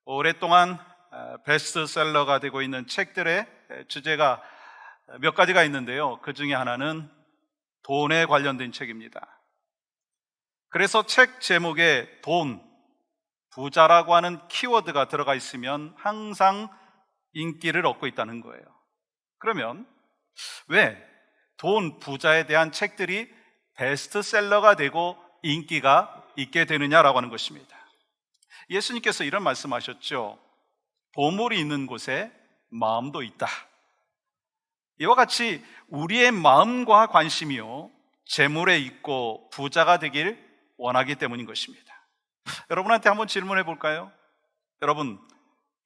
오랫동안 베스트셀러가 되고 있는 책들의 주제가 몇 가지가 있는데요. 그 중에 하나는 돈에 관련된 책입니다. 그래서 책 제목에 돈, 부자라고 하는 키워드가 들어가 있으면 항상 인기를 얻고 있다는 거예요. 그러면 왜 돈, 부자에 대한 책들이 베스트셀러가 되고 인기가 있게 되느냐라고 하는 것입니다. 예수님께서 이런 말씀하셨죠. 보물이 있는 곳에 마음도 있다. 이와 같이 우리의 마음과 관심이요, 재물에 있고 부자가 되길 원하기 때문인 것입니다. 여러분한테 한번 질문해 볼까요? 여러분,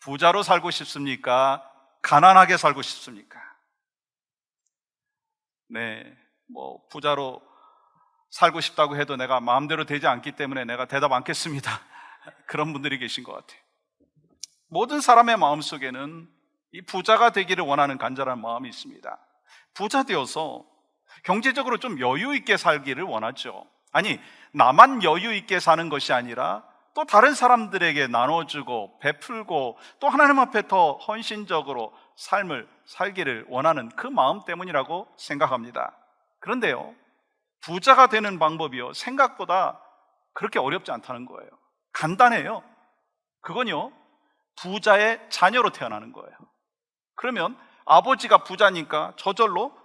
부자로 살고 싶습니까? 가난하게 살고 싶습니까? 부자로 살고 싶다고 해도 내가 마음대로 되지 않기 때문에 내가 대답 않겠습니다. 그런 분들이 계신 것 같아요. 모든 사람의 마음속에는 이 부자가 되기를 원하는 간절한 마음이 있습니다. 부자 되어서 경제적으로 좀 여유 있게 살기를 원하죠. 아니, 나만 여유 있게 사는 것이 아니라 또 다른 사람들에게 나눠주고 베풀고 또 하나님 앞에 더 헌신적으로 삶을 살기를 원하는 그 마음 때문이라고 생각합니다. 그런데요, 부자가 되는 방법이요, 생각보다 그렇게 어렵지 않다는 거예요. 간단해요. 그건요, 부자의 자녀로 태어나는 거예요. 그러면 아버지가 부자니까 저절로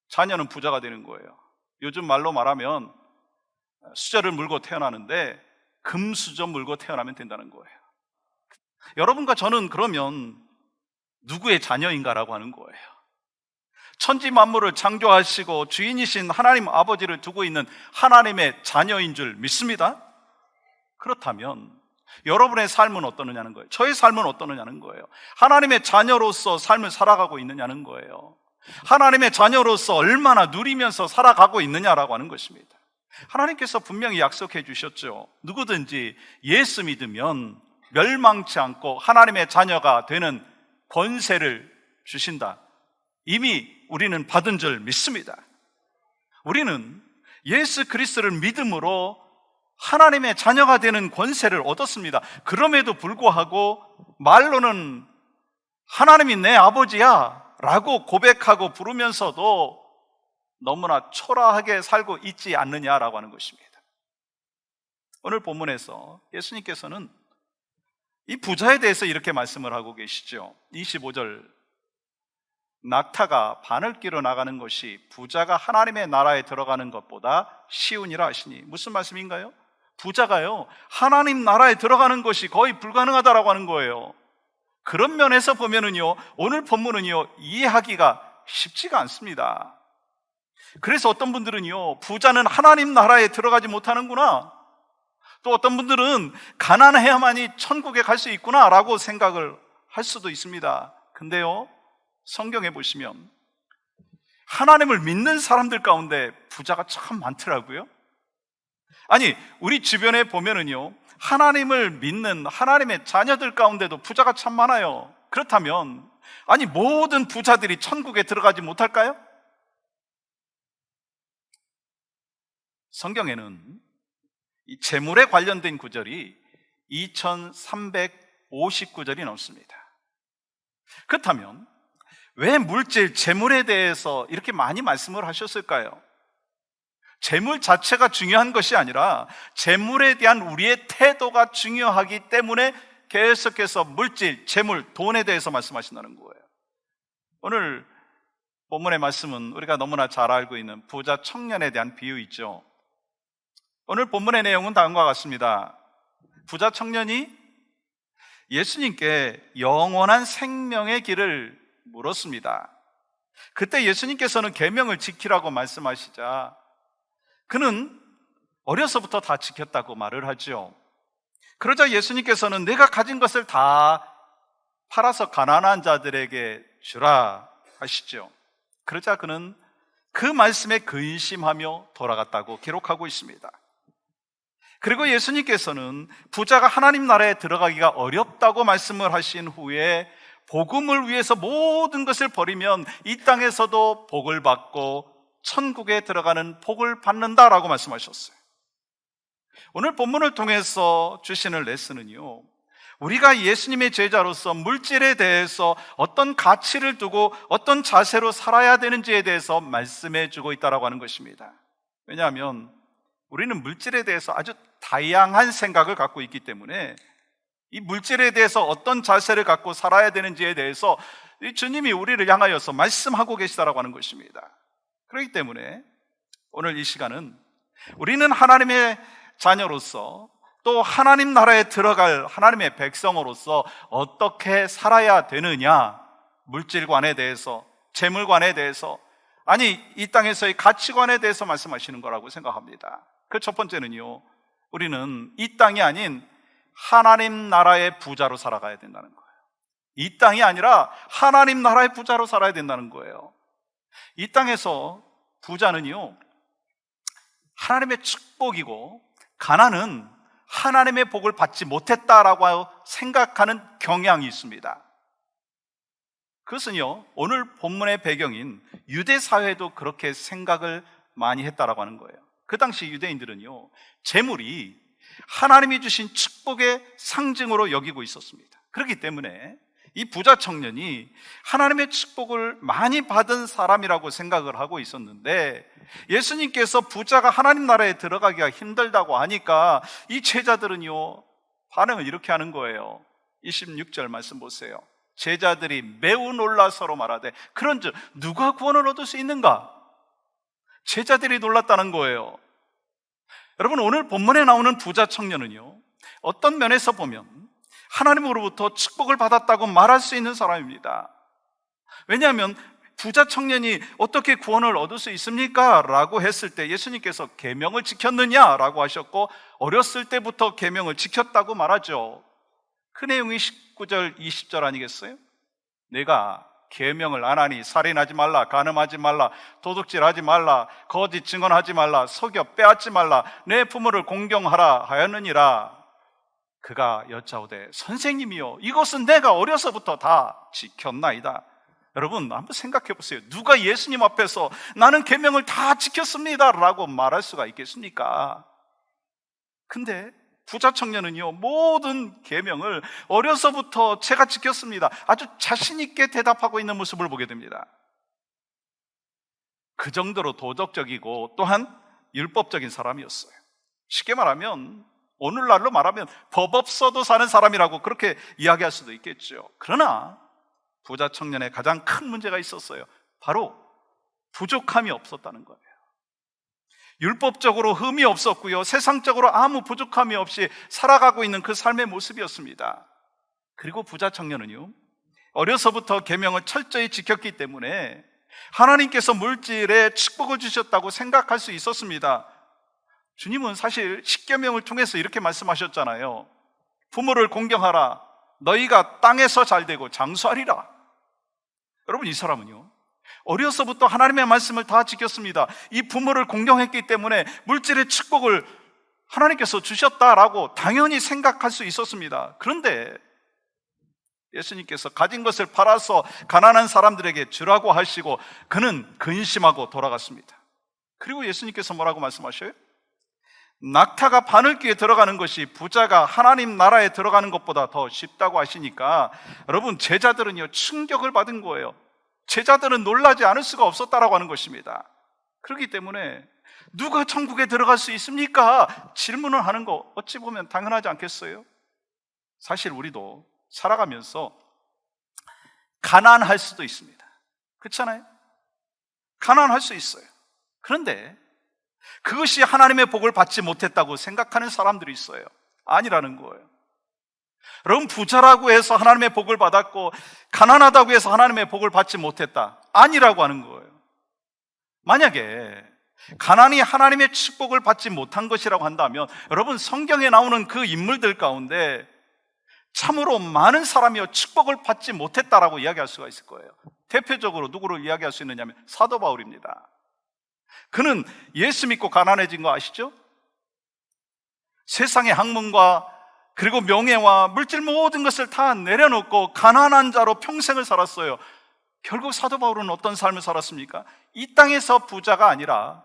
자녀는 부자가 되는 거예요. 요즘 말로 말하면 수저를 물고 태어나는데 금수저 물고 태어나면 된다는 거예요. 여러분과 저는 그러면 누구의 자녀인가라고 하는 거예요. 천지 만물을 창조하시고 주인이신 하나님 아버지를 두고 있는 하나님의 자녀인 줄 믿습니다. 그렇다면 여러분의 삶은 어떠느냐는 거예요. 저의 삶은 어떠느냐는 거예요. 하나님의 자녀로서 삶을 살아가고 있느냐는 거예요. 하나님의 자녀로서 얼마나 누리면서 살아가고 있느냐라고 하는 것입니다. 하나님께서 분명히 약속해 주셨죠. 누구든지 예수 믿으면 멸망치 않고 하나님의 자녀가 되는 권세를 주신다. 이미 우리는 받은 줄 믿습니다. 우리는 예수 그리스도를 믿음으로 하나님의 자녀가 되는 권세를 얻었습니다. 그럼에도 불구하고 말로는 하나님이 내 아버지야 라고 고백하고 부르면서도 너무나 초라하게 살고 있지 않느냐라고 하는 것입니다. 오늘 본문에서 예수님께서는 이 부자에 대해서 이렇게 말씀을 하고 계시죠. 25절, 낙타가 바늘기로 나가는 것이 부자가 하나님의 나라에 들어가는 것보다 쉬우니라 하시니. 무슨 말씀인가요? 부자가요, 하나님 나라에 들어가는 것이 거의 불가능하다라고 하는 거예요. 그런 면에서 보면은요, 오늘 본문은요, 이해하기가 쉽지가 않습니다. 그래서 어떤 분들은요, 부자는 하나님 나라에 들어가지 못하는구나, 또 어떤 분들은 가난해야만이 천국에 갈 수 있구나 라고 생각을 할 수도 있습니다. 근데요, 성경에 보시면 하나님을 믿는 사람들 가운데 부자가 참 많더라고요. 아니, 우리 주변에 보면은요, 하나님을 믿는 하나님의 자녀들 가운데도 부자가 참 많아요. 그렇다면 아니, 모든 부자들이 천국에 들어가지 못할까요? 성경에는 이 재물에 관련된 구절이 2359절이 넘습니다. 그렇다면 왜 물질, 재물에 대해서 이렇게 많이 말씀을 하셨을까요? 재물 자체가 중요한 것이 아니라 재물에 대한 우리의 태도가 중요하기 때문에 계속해서 물질, 재물, 돈에 대해서 말씀하신다는 거예요. 오늘 본문의 말씀은 우리가 너무나 잘 알고 있는 부자 청년에 대한 비유이죠. 오늘 본문의 내용은 다음과 같습니다. 부자 청년이 예수님께 영원한 생명의 길을 물었습니다. 그때 예수님께서는 계명을 지키라고 말씀하시자 그는 어려서부터 다 지켰다고 말을 하죠. 그러자 예수님께서는 내가 가진 것을 다 팔아서 가난한 자들에게 주라 하시죠. 그러자 그는 그 말씀에 근심하며 돌아갔다고 기록하고 있습니다. 그리고 예수님께서는 부자가 하나님 나라에 들어가기가 어렵다고 말씀을 하신 후에 복음을 위해서 모든 것을 버리면 이 땅에서도 복을 받고 천국에 들어가는 복을 받는다라고 말씀하셨어요. 오늘 본문을 통해서 주시는 레슨은요, 우리가 예수님의 제자로서 물질에 대해서 어떤 가치를 두고 어떤 자세로 살아야 되는지에 대해서 말씀해 주고 있다고 하는 것입니다. 왜냐하면 우리는 물질에 대해서 아주 다양한 생각을 갖고 있기 때문에 이 물질에 대해서 어떤 자세를 갖고 살아야 되는지에 대해서 주님이 우리를 향하여서 말씀하고 계시다라고 하는 것입니다. 그렇기 때문에 오늘 이 시간은 우리는 하나님의 자녀로서 또 하나님 나라에 들어갈 하나님의 백성으로서 어떻게 살아야 되느냐, 물질관에 대해서, 재물관에 대해서, 아니 이 땅에서의 가치관에 대해서 말씀하시는 거라고 생각합니다. 그 첫 번째는요, 우리는 이 땅이 아닌 하나님 나라의 부자로 살아가야 된다는 거예요. 이 땅이 아니라 하나님 나라의 부자로 살아야 된다는 거예요. 이 땅에서 부자는요, 하나님의 축복이고 가난은 하나님의 복을 받지 못했다라고 생각하는 경향이 있습니다. 그것은요, 오늘 본문의 배경인 유대 사회도 그렇게 생각을 많이 했다라고 하는 거예요. 그 당시 유대인들은요, 재물이 하나님이 주신 축복의 상징으로 여기고 있었습니다. 그렇기 때문에 이 부자 청년이 하나님의 축복을 많이 받은 사람이라고 생각을 하고 있었는데, 예수님께서 부자가 하나님 나라에 들어가기가 힘들다고 하니까 이 제자들은요, 반응을 이렇게 하는 거예요. 26절 말씀 보세요. 제자들이 매우 놀라 서로 말하되 그런즉 누가 구원을 얻을 수 있는가? 제자들이 놀랐다는 거예요. 여러분, 오늘 본문에 나오는 부자 청년은요, 어떤 면에서 보면 하나님으로부터 축복을 받았다고 말할 수 있는 사람입니다. 왜냐하면 부자 청년이 어떻게 구원을 얻을 수 있습니까? 라고 했을 때 예수님께서 계명을 지켰느냐? 라고 하셨고, 어렸을 때부터 계명을 지켰다고 말하죠. 그 내용이 19절, 20절 아니겠어요? 내가 계명을 안 하니 살인하지 말라, 간음하지 말라, 도둑질하지 말라, 거짓 증언하지 말라, 속여 빼앗지 말라, 내 부모를 공경하라 하였느니라. 그가 여짜오되 선생님이요, 이것은 내가 어려서부터 다 지켰나이다. 여러분, 한번 생각해 보세요. 누가 예수님 앞에서 나는 계명을 다 지켰습니다 라고 말할 수가 있겠습니까? 근데 부자 청년은요, 모든 계명을 어려서부터 제가 지켰습니다, 아주 자신 있게 대답하고 있는 모습을 보게 됩니다. 그 정도로 도덕적이고 또한 율법적인 사람이었어요. 쉽게 말하면, 오늘날로 말하면 법 없어도 사는 사람이라고 그렇게 이야기할 수도 있겠죠. 그러나 부자 청년의 가장 큰 문제가 있었어요. 바로 부족함이 없었다는 거예요. 율법적으로 흠이 없었고요, 세상적으로 아무 부족함이 없이 살아가고 있는 그 삶의 모습이었습니다. 그리고 부자 청년은요, 어려서부터 계명을 철저히 지켰기 때문에 하나님께서 물질에 축복을 주셨다고 생각할 수 있었습니다. 주님은 사실 십계명을 통해서 이렇게 말씀하셨잖아요. 부모를 공경하라, 너희가 땅에서 잘되고 장수하리라. 여러분, 이 사람은요, 어려서부터 하나님의 말씀을 다 지켰습니다. 이 부모를 공경했기 때문에 물질의 축복을 하나님께서 주셨다라고 당연히 생각할 수 있었습니다. 그런데 예수님께서 가진 것을 팔아서 가난한 사람들에게 주라고 하시고 그는 근심하고 돌아갔습니다. 그리고 예수님께서 뭐라고 말씀하셔요? 낙타가 바늘귀에 들어가는 것이 부자가 하나님 나라에 들어가는 것보다 더 쉽다고 하시니까 여러분, 제자들은요, 충격을 받은 거예요. 제자들은 놀라지 않을 수가 없었다라고 하는 것입니다. 그렇기 때문에 누가 천국에 들어갈 수 있습니까? 질문을 하는 거 어찌 보면 당연하지 않겠어요? 사실 우리도 살아가면서 가난할 수도 있습니다. 그렇잖아요? 가난할 수 있어요. 그런데 그것이 하나님의 복을 받지 못했다고 생각하는 사람들이 있어요. 아니라는 거예요. 여러분, 부자라고 해서 하나님의 복을 받았고 가난하다고 해서 하나님의 복을 받지 못했다, 아니라고 하는 거예요. 만약에 가난이 하나님의 축복을 받지 못한 것이라고 한다면 여러분, 성경에 나오는 그 인물들 가운데 참으로 많은 사람이요 축복을 받지 못했다라고 이야기할 수가 있을 거예요. 대표적으로 누구를 이야기할 수 있느냐면 사도 바울입니다. 그는 예수 믿고 가난해진 거 아시죠? 세상의 학문과 그리고 명예와 물질 모든 것을 다 내려놓고 가난한 자로 평생을 살았어요. 결국 사도 바울은 어떤 삶을 살았습니까? 이 땅에서 부자가 아니라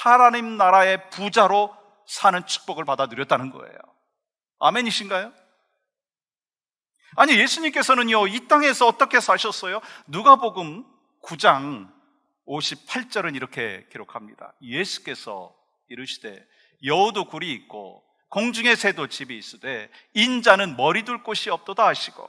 하나님 나라의 부자로 사는 축복을 받아 누렸다는 거예요. 아멘이신가요? 아니, 예수님께서는요, 이 땅에서 어떻게 사셨어요? 누가복음 9장 58절은 이렇게 기록합니다. 예수께서 이르시되 여우도 굴이 있고 공중의 새도 집이 있으되 인자는 머리 둘 곳이 없도다 하시고,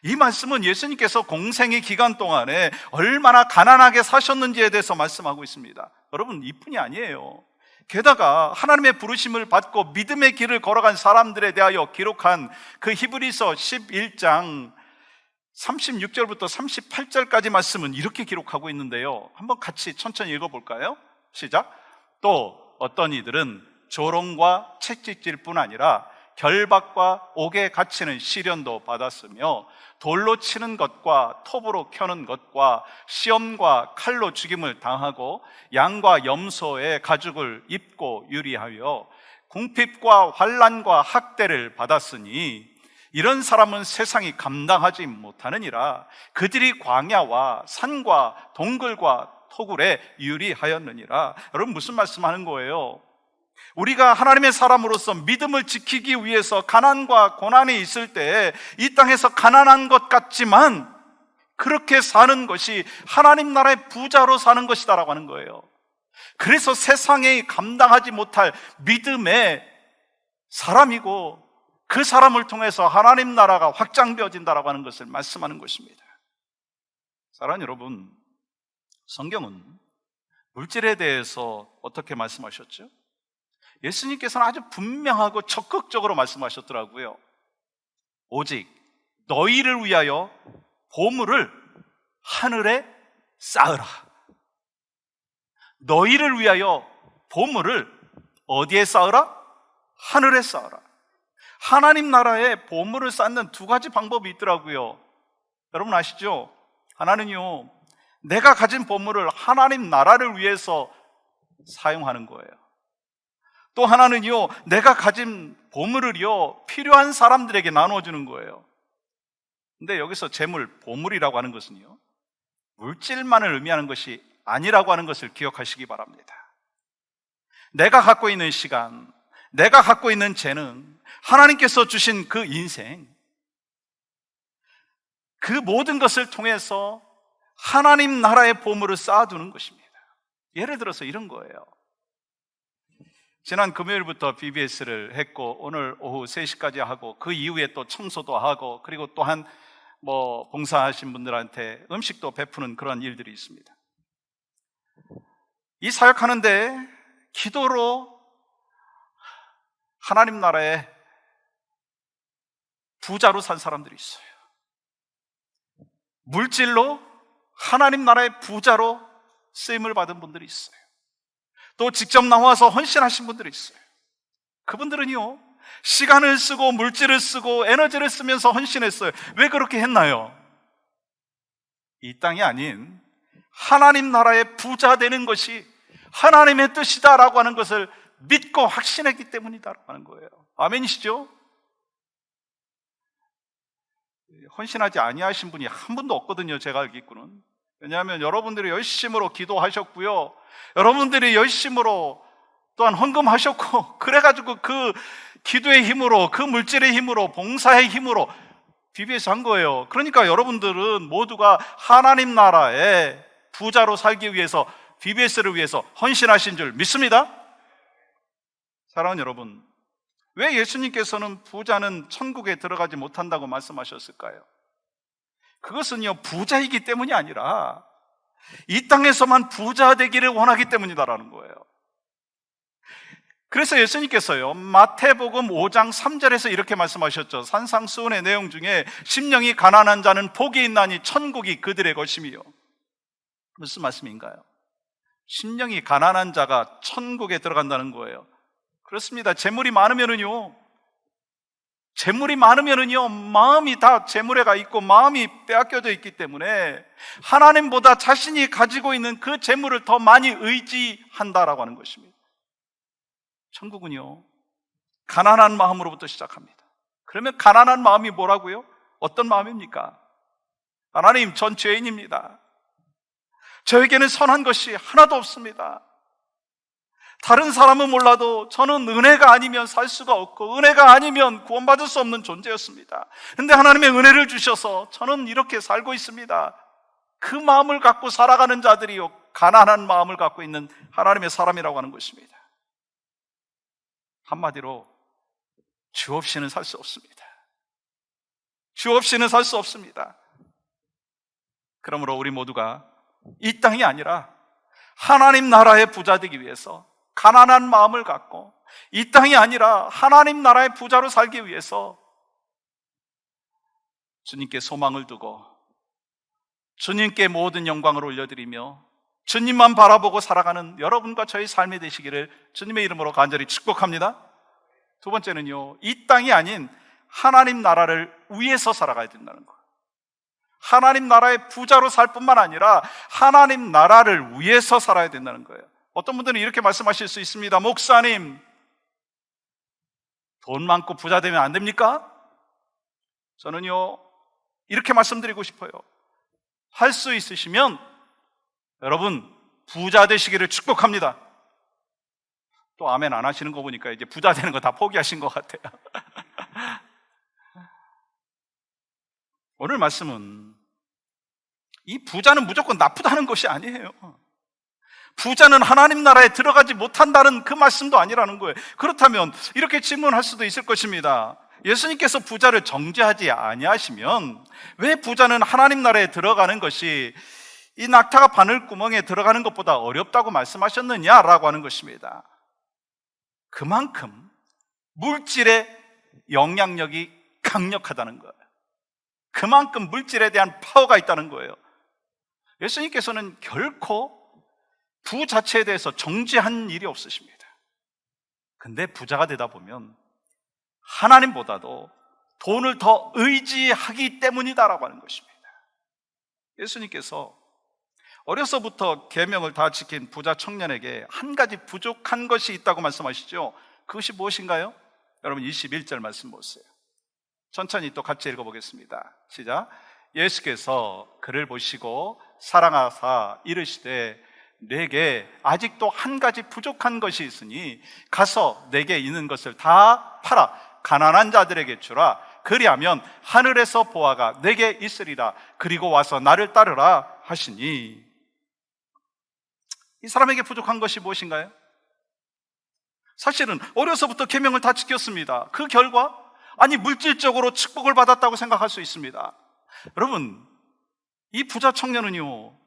이 말씀은 예수님께서 공생의 기간 동안에 얼마나 가난하게 사셨는지에 대해서 말씀하고 있습니다. 여러분, 이뿐이 아니에요. 게다가 하나님의 부르심을 받고 믿음의 길을 걸어간 사람들에 대하여 기록한 그 히브리서 11장 36절부터 38절까지 말씀은 이렇게 기록하고 있는데요, 한번 같이 천천히 읽어볼까요? 시작. 또 어떤 이들은 조롱과 채찍질 뿐 아니라 결박과 옥에 갇히는 시련도 받았으며 돌로 치는 것과 톱으로 켜는 것과 시험과 칼로 죽임을 당하고 양과 염소의 가죽을 입고 유리하여 궁핍과 환난과 학대를 받았으니 이런 사람은 세상이 감당하지 못하느니라. 그들이 광야와 산과 동굴과 토굴에 유리하였느니라. 여러분, 무슨 말씀하는 거예요? 우리가 하나님의 사람으로서 믿음을 지키기 위해서 가난과 고난이 있을 때 이 땅에서 가난한 것 같지만 그렇게 사는 것이 하나님 나라의 부자로 사는 것이다 라고 하는 거예요. 그래서 세상에 감당하지 못할 믿음의 사람이고 그 사람을 통해서 하나님 나라가 확장되어진다라고 하는 것을 말씀하는 것입니다. 사랑하는 여러분, 성경은 물질에 대해서 어떻게 말씀하셨죠? 예수님께서는 아주 분명하고 적극적으로 말씀하셨더라고요. 오직 너희를 위하여 보물을 하늘에 쌓으라. 너희를 위하여 보물을 어디에 쌓으라? 하늘에 쌓으라. 하나님 나라에 보물을 쌓는 두 가지 방법이 있더라고요. 여러분 아시죠? 하나는요, 내가 가진 보물을 하나님 나라를 위해서 사용하는 거예요. 또 하나는요, 내가 가진 보물을요, 필요한 사람들에게 나눠주는 거예요. 근데 여기서 재물, 보물이라고 하는 것은요, 물질만을 의미하는 것이 아니라고 하는 것을 기억하시기 바랍니다. 내가 갖고 있는 시간, 내가 갖고 있는 재능, 하나님께서 주신 그 인생, 그 모든 것을 통해서 하나님 나라의 보물을 쌓아두는 것입니다. 예를 들어서 이런 거예요. 지난 금요일부터 BBS를 했고 오늘 오후 3시까지 하고 그 이후에 또 청소도 하고 그리고 또한 봉사하신 분들한테 음식도 베푸는 그런 일들이 있습니다. 이 사역하는데 기도로 하나님 나라의 부자로 산 사람들이 있어요. 물질로 하나님 나라의 부자로 쓰임을 받은 분들이 있어요. 또 직접 나와서 헌신하신 분들이 있어요. 그분들은요, 시간을 쓰고 물질을 쓰고 에너지를 쓰면서 헌신했어요. 왜 그렇게 했나요? 이 땅이 아닌 하나님 나라의 부자 되는 것이 하나님의 뜻이다라고 하는 것을 믿고 확신했기 때문이다라고 하는 거예요. 아멘이시죠? 헌신하지 아니하신 분이 한 분도 없거든요, 제가 알기로는. 왜냐하면 여러분들이 열심으로 기도하셨고요, 여러분들이 열심으로 또한 헌금하셨고, 그래가지고 그 기도의 힘으로, 그 물질의 힘으로, 봉사의 힘으로 BBS 한 거예요. 그러니까 여러분들은 모두가 하나님 나라의 부자로 살기 위해서 BBS를 위해서 헌신하신 줄 믿습니다. 사랑하는 여러분, 왜 예수님께서는 부자는 천국에 들어가지 못한다고 말씀하셨을까요? 그것은요, 부자이기 때문이 아니라 이 땅에서만 부자 되기를 원하기 때문이다라는 거예요. 그래서 예수님께서요, 마태복음 5장 3절에서 이렇게 말씀하셨죠. 산상수훈의 내용 중에 심령이 가난한 자는 복이 있나니 천국이 그들의 것이며. 무슨 말씀인가요? 심령이 가난한 자가 천국에 들어간다는 거예요. 그렇습니다. 재물이 많으면은요, 마음이 다 재물에 가 있고 마음이 빼앗겨져 있기 때문에 하나님보다 자신이 가지고 있는 그 재물을 더 많이 의지한다라고 하는 것입니다. 천국은요, 가난한 마음으로부터 시작합니다. 그러면 가난한 마음이 뭐라고요? 어떤 마음입니까? 하나님, 전 죄인입니다. 저에게는 선한 것이 하나도 없습니다. 다른 사람은 몰라도 저는 은혜가 아니면 살 수가 없고 은혜가 아니면 구원받을 수 없는 존재였습니다. 그런데 하나님의 은혜를 주셔서 저는 이렇게 살고 있습니다. 그 마음을 갖고 살아가는 자들이요, 가난한 마음을 갖고 있는 하나님의 사람이라고 하는 것입니다. 한마디로 주 없이는 살 수 없습니다. 주 없이는 살 수 없습니다. 그러므로 우리 모두가 이 땅이 아니라 하나님 나라의 부자 되기 위해서 가난한 마음을 갖고, 이 땅이 아니라 하나님 나라의 부자로 살기 위해서 주님께 소망을 두고 주님께 모든 영광을 올려드리며 주님만 바라보고 살아가는 여러분과 저의 삶이 되시기를 주님의 이름으로 간절히 축복합니다. 두 번째는요, 이 땅이 아닌 하나님 나라를 위해서 살아가야 된다는 거예요. 하나님 나라의 부자로 살 뿐만 아니라 하나님 나라를 위해서 살아야 된다는 거예요. 어떤 분들은 이렇게 말씀하실 수 있습니다. 목사님, 돈 많고 부자 되면 안 됩니까? 저는요, 이렇게 말씀드리고 싶어요. 할 수 있으시면 여러분 부자 되시기를 축복합니다. 또 아멘 안 하시는 거 보니까 이제 부자 되는 거 다 포기하신 것 같아요. 오늘 말씀은 이 부자는 무조건 나쁘다는 것이 아니에요. 부자는 하나님 나라에 들어가지 못한다는 그 말씀도 아니라는 거예요. 그렇다면 이렇게 질문할 수도 있을 것입니다. 예수님께서 부자를 정죄하지 아니하시면 왜 부자는 하나님 나라에 들어가는 것이 이 낙타가 바늘구멍에 들어가는 것보다 어렵다고 말씀하셨느냐라고 하는 것입니다. 그만큼 물질의 영향력이 강력하다는 거예요. 그만큼 물질에 대한 파워가 있다는 거예요. 예수님께서는 결코 부 자체에 대해서 정죄한 일이 없으십니다. 근데 부자가 되다 보면 하나님보다도 돈을 더 의지하기 때문이다라고 하는 것입니다. 예수님께서 어려서부터 계명을 다 지킨 부자 청년에게 한 가지 부족한 것이 있다고 말씀하시죠. 그것이 무엇인가요? 여러분 21절 말씀 보세요. 천천히 또 같이 읽어보겠습니다. 시작. 예수께서 그를 보시고 사랑하사 이르시되 내게 아직도 한 가지 부족한 것이 있으니 가서 내게 있는 것을 다 팔아 가난한 자들에게 주라. 그리하면 하늘에서 보화가 내게 있으리라. 그리고 와서 나를 따르라 하시니. 이 사람에게 부족한 것이 무엇인가요? 사실은 어려서부터 계명을 다 지켰습니다. 그 결과 아니 물질적으로 축복을 받았다고 생각할 수 있습니다. 여러분, 이 부자 청년은요,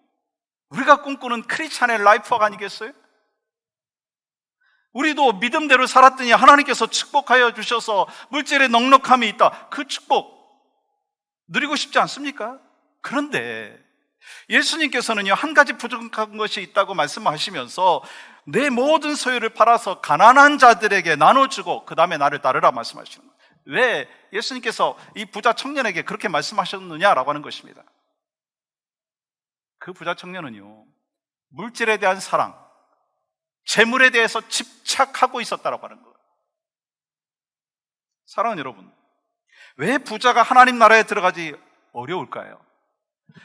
우리가 꿈꾸는 크리스찬의 라이프워크 아니겠어요? 우리도 믿음대로 살았더니 하나님께서 축복하여 주셔서 물질에 넉넉함이 있다. 그 축복 누리고 싶지 않습니까? 그런데 예수님께서는요, 한 가지 부족한 것이 있다고 말씀하시면서 내 모든 소유를 팔아서 가난한 자들에게 나눠주고 그 다음에 나를 따르라 말씀하시는 거예요. 왜 예수님께서 이 부자 청년에게 그렇게 말씀하셨느냐라고 하는 것입니다. 그 부자 청년은요, 물질에 대한 사랑, 재물에 대해서 집착하고 있었다라고 하는 거예요. 사랑하는 여러분, 왜 부자가 하나님 나라에 들어가지 어려울까요?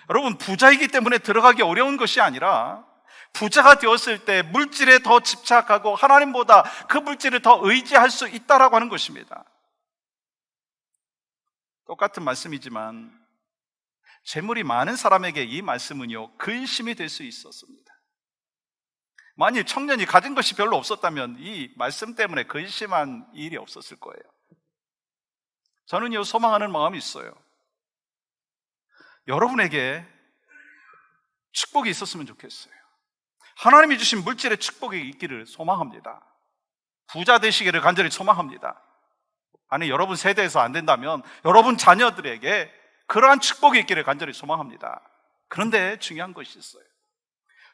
여러분, 부자이기 때문에 들어가기 어려운 것이 아니라 부자가 되었을 때 물질에 더 집착하고 하나님보다 그 물질을 더 의지할 수 있다라고 하는 것입니다. 똑같은 말씀이지만 재물이 많은 사람에게 이 말씀은요, 근심이 될 수 있었습니다. 만일 청년이 가진 것이 별로 없었다면 이 말씀 때문에 근심한 일이 없었을 거예요. 저는요, 소망하는 마음이 있어요. 여러분에게 축복이 있었으면 좋겠어요. 하나님이 주신 물질의 축복이 있기를 소망합니다. 부자 되시기를 간절히 소망합니다. 아니, 여러분 세대에서 안 된다면 여러분 자녀들에게 그러한 축복이 있기를 간절히 소망합니다. 그런데 중요한 것이 있어요.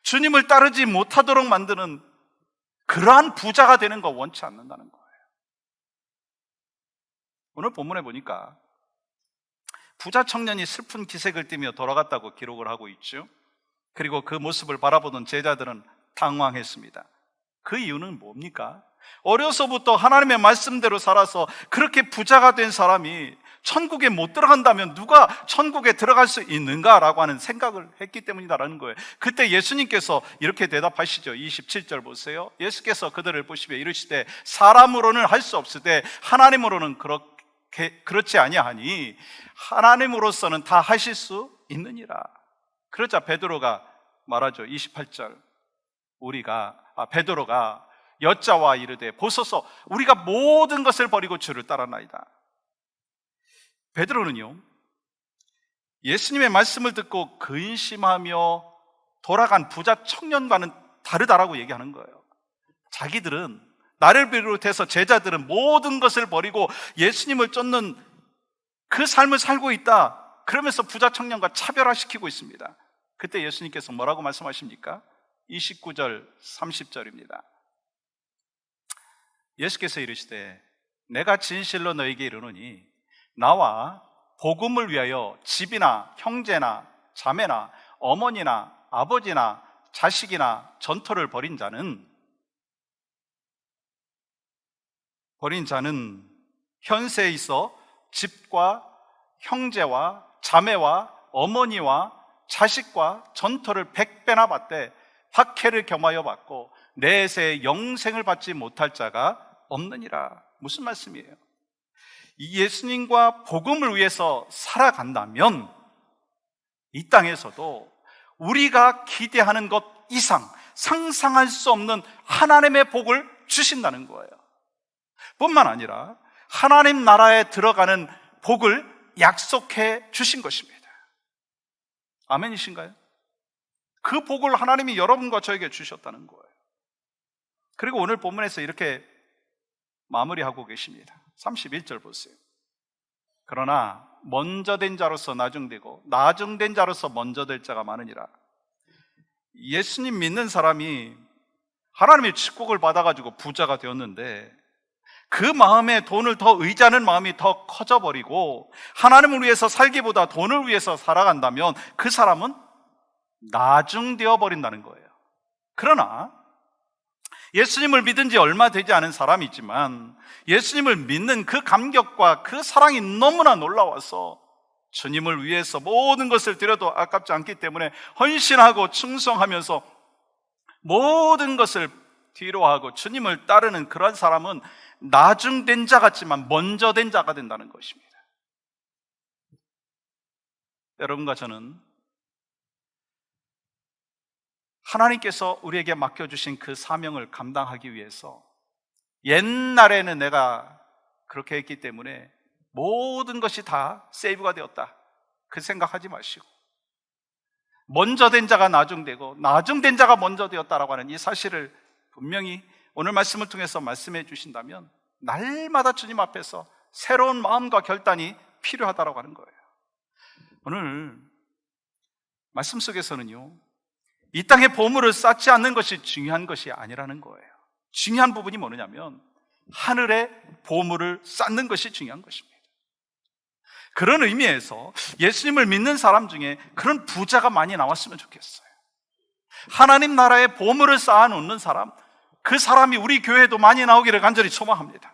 주님을 따르지 못하도록 만드는 그러한 부자가 되는 거 원치 않는다는 거예요. 오늘 본문에 보니까 부자 청년이 슬픈 기색을 띠며 돌아갔다고 기록을 하고 있죠. 그리고 그 모습을 바라보던 제자들은 당황했습니다. 그 이유는 뭡니까? 어려서부터 하나님의 말씀대로 살아서 그렇게 부자가 된 사람이 천국에 못 들어간다면 누가 천국에 들어갈 수 있는가라고 하는 생각을 했기 때문이다라는 거예요. 그때 예수님께서 이렇게 대답하시죠. 27절 보세요. 예수께서 그들을 보시며 이르시되 사람으로는 할 수 없으되 하나님으로는 그렇지 아니하니 하나님으로서는 다 하실 수 있느니라. 그러자 베드로가 말하죠. 28절. 베드로가 여자와 이르되 보소서 우리가 모든 것을 버리고 주를 따랐나이다. 베드로는요, 예수님의 말씀을 듣고 근심하며 돌아간 부자 청년과는 다르다라고 얘기하는 거예요. 자기들은, 나를 비롯해서 제자들은 모든 것을 버리고 예수님을 쫓는 그 삶을 살고 있다. 그러면서 부자 청년과 차별화시키고 있습니다. 그때 예수님께서 뭐라고 말씀하십니까? 29절, 30절입니다. 예수께서 이르시되 내가 진실로 너에게 이르노니 나와 복음을 위하여 집이나 형제나 자매나 어머니나 아버지나 자식이나 전토를 벌인 자는 현세에 있어 집과 형제와 자매와 어머니와 자식과 전토를 100배나 받되 박해를 겸하여 받고 내세 영생을 받지 못할 자가 없느니라. 무슨 말씀이에요? 이 예수님과 복음을 위해서 살아간다면 이 땅에서도 우리가 기대하는 것 이상 상상할 수 없는 하나님의 복을 주신다는 거예요. 뿐만 아니라 하나님 나라에 들어가는 복을 약속해 주신 것입니다. 아멘이신가요? 그 복을 하나님이 여러분과 저에게 주셨다는 거예요. 그리고 오늘 본문에서 이렇게 마무리하고 계십니다. 31절 보세요. 그러나 먼저 된 자로서 나중되고 나중된 자로서 먼저 될 자가 많으니라. 예수님 믿는 사람이 하나님의 축복을 받아가지고 부자가 되었는데 그 마음에 돈을 더 의지하는 마음이 더 커져버리고 하나님을 위해서 살기보다 돈을 위해서 살아간다면 그 사람은 나중되어 버린다는 거예요. 그러나 예수님을 믿은 지 얼마 되지 않은 사람이 있지만 예수님을 믿는 그 감격과 그 사랑이 너무나 놀라워서 주님을 위해서 모든 것을 드려도 아깝지 않기 때문에 헌신하고 충성하면서 모든 것을 뒤로하고 주님을 따르는 그런 사람은 나중된 자 같지만 먼저 된 자가 된다는 것입니다. 여러분과 저는 하나님께서 우리에게 맡겨주신 그 사명을 감당하기 위해서 옛날에는 내가 그렇게 했기 때문에 모든 것이 다 세이브가 되었다, 그 생각하지 마시고 먼저 된 자가 나중되고 나중된 자가 먼저 되었다라고 하는 이 사실을 분명히 오늘 말씀을 통해서 말씀해 주신다면 날마다 주님 앞에서 새로운 마음과 결단이 필요하다라고 하는 거예요. 오늘 말씀 속에서는요, 이 땅에 보물을 쌓지 않는 것이 중요한 것이 아니라는 거예요. 중요한 부분이 뭐냐면 하늘에 보물을 쌓는 것이 중요한 것입니다. 그런 의미에서 예수님을 믿는 사람 중에 그런 부자가 많이 나왔으면 좋겠어요. 하나님 나라에 보물을 쌓아놓는 사람, 그 사람이 우리 교회에도 많이 나오기를 간절히 소망합니다.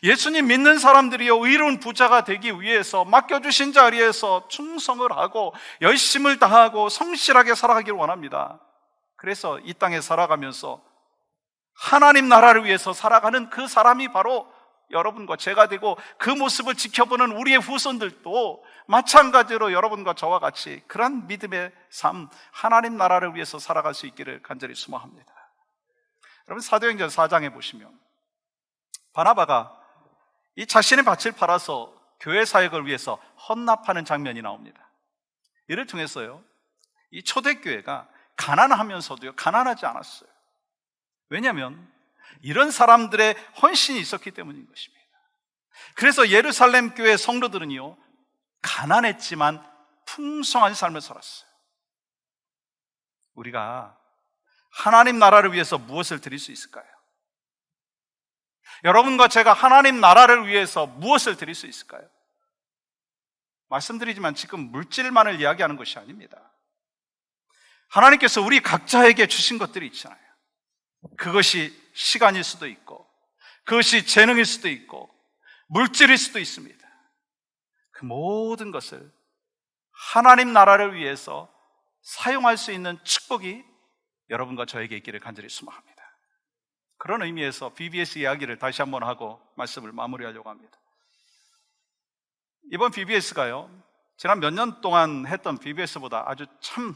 예수님 믿는 사람들이요, 의로운 부자가 되기 위해서 맡겨주신 자리에서 충성을 하고 열심을 다하고 성실하게 살아가기를 원합니다. 그래서 이 땅에 살아가면서 하나님 나라를 위해서 살아가는 그 사람이 바로 여러분과 제가 되고, 그 모습을 지켜보는 우리의 후손들도 마찬가지로 여러분과 저와 같이 그런 믿음의 삶, 하나님 나라를 위해서 살아갈 수 있기를 간절히 소망합니다. 여러분, 사도행전 4장에 보시면 바나바가 이 자신의 밭을 팔아서 교회 사역을 위해서 헌납하는 장면이 나옵니다. 이를 통해서요, 이 초대교회가 가난하면서도요, 가난하지 않았어요. 왜냐하면 이런 사람들의 헌신이 있었기 때문인 것입니다. 그래서 예루살렘 교회 성도들은요, 가난했지만 풍성한 삶을 살았어요. 우리가 하나님 나라를 위해서 무엇을 드릴 수 있을까요? 여러분과 제가 하나님 나라를 위해서 무엇을 드릴 수 있을까요? 말씀드리지만 지금 물질만을 이야기하는 것이 아닙니다. 하나님께서 우리 각자에게 주신 것들이 있잖아요. 그것이 시간일 수도 있고, 그것이 재능일 수도 있고, 물질일 수도 있습니다. 그 모든 것을 하나님 나라를 위해서 사용할 수 있는 축복이 여러분과 저에게 있기를 간절히 소망합니다. 그런 의미에서 VBS 이야기를 다시 한번 하고 말씀을 마무리하려고 합니다. 이번 VBS가요, 지난 몇 년 동안 했던 VBS보다 아주 참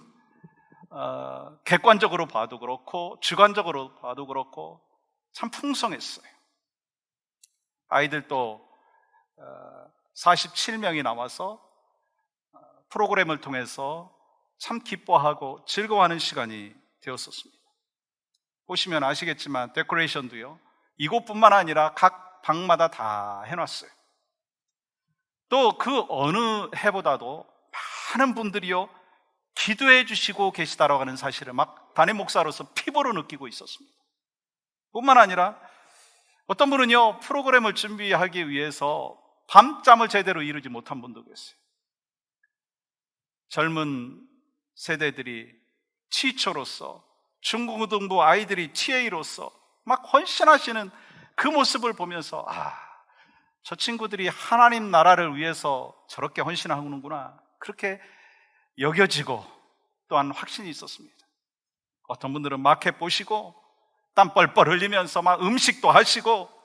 객관적으로 봐도 그렇고 주관적으로 봐도 그렇고 참 풍성했어요. 아이들도 47명이 나와서 프로그램을 통해서 참 기뻐하고 즐거워하는 시간이 되었었습니다. 보시면 아시겠지만 데코레이션도요, 이곳뿐만 아니라 각 방마다 다 해놨어요. 또 그 어느 해보다도 많은 분들이요 기도해 주시고 계시다라고 하는 사실을 막 담임 목사로서 피부로 느끼고 있었습니다. 뿐만 아니라 어떤 분은요 프로그램을 준비하기 위해서 밤잠을 제대로 이루지 못한 분도 계세요. 젊은 세대들이 티처로서, 중고등부 아이들이 TA로서 막 헌신하시는 그 모습을 보면서 저 친구들이 하나님 나라를 위해서 저렇게 헌신하는구나, 그렇게 여겨지고 또한 확신이 있었습니다. 어떤 분들은 마켓 보시고 땀 뻘뻘 흘리면서 막 음식도 하시고,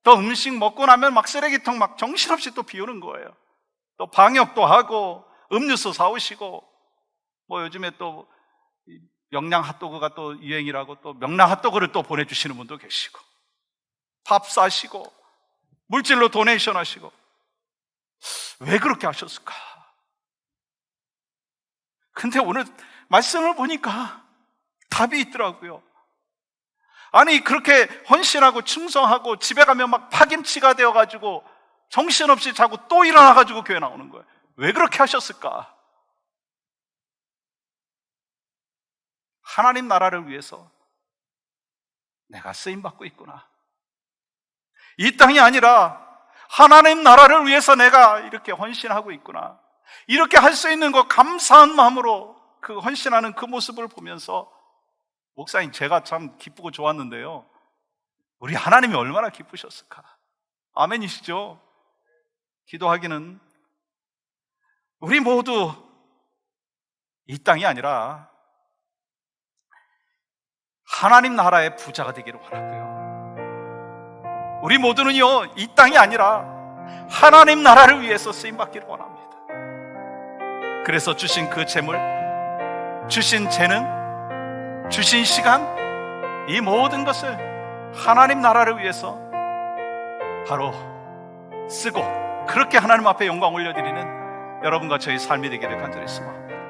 또 음식 먹고 나면 막 쓰레기통 막 정신없이 또 비우는 거예요. 또 방역도 하고 음료수 사오시고, 뭐 요즘에 또 명랑 핫도그가 또 유행이라고 또 명랑 핫도그를 또 보내주시는 분도 계시고, 밥 사시고 물질로 도네이션 하시고. 왜 그렇게 하셨을까? 근데 오늘 말씀을 보니까 답이 있더라고요. 아니, 그렇게 헌신하고 충성하고 집에 가면 막 파김치가 되어가지고 정신없이 자고 또 일어나가지고 교회 나오는 거예요. 왜 그렇게 하셨을까? 하나님 나라를 위해서 내가 쓰임받고 있구나. 이 땅이 아니라 하나님 나라를 위해서 내가 이렇게 헌신하고 있구나. 이렇게 할 수 있는 거 감사한 마음으로 그 헌신하는 그 모습을 보면서, 목사님 제가 참 기쁘고 좋았는데요, 우리 하나님이 얼마나 기쁘셨을까. 아멘이시죠? 기도하기는 우리 모두 이 땅이 아니라 하나님 나라의 부자가 되기를 원하고요, 우리 모두는요 이 땅이 아니라 하나님 나라를 위해서 쓰임받기를 원합니다. 그래서 주신 그 재물, 주신 재능, 주신 시간, 이 모든 것을 하나님 나라를 위해서 바로 쓰고, 그렇게 하나님 앞에 영광 올려드리는 여러분과 저희 삶이 되기를 간절히 소망합니다.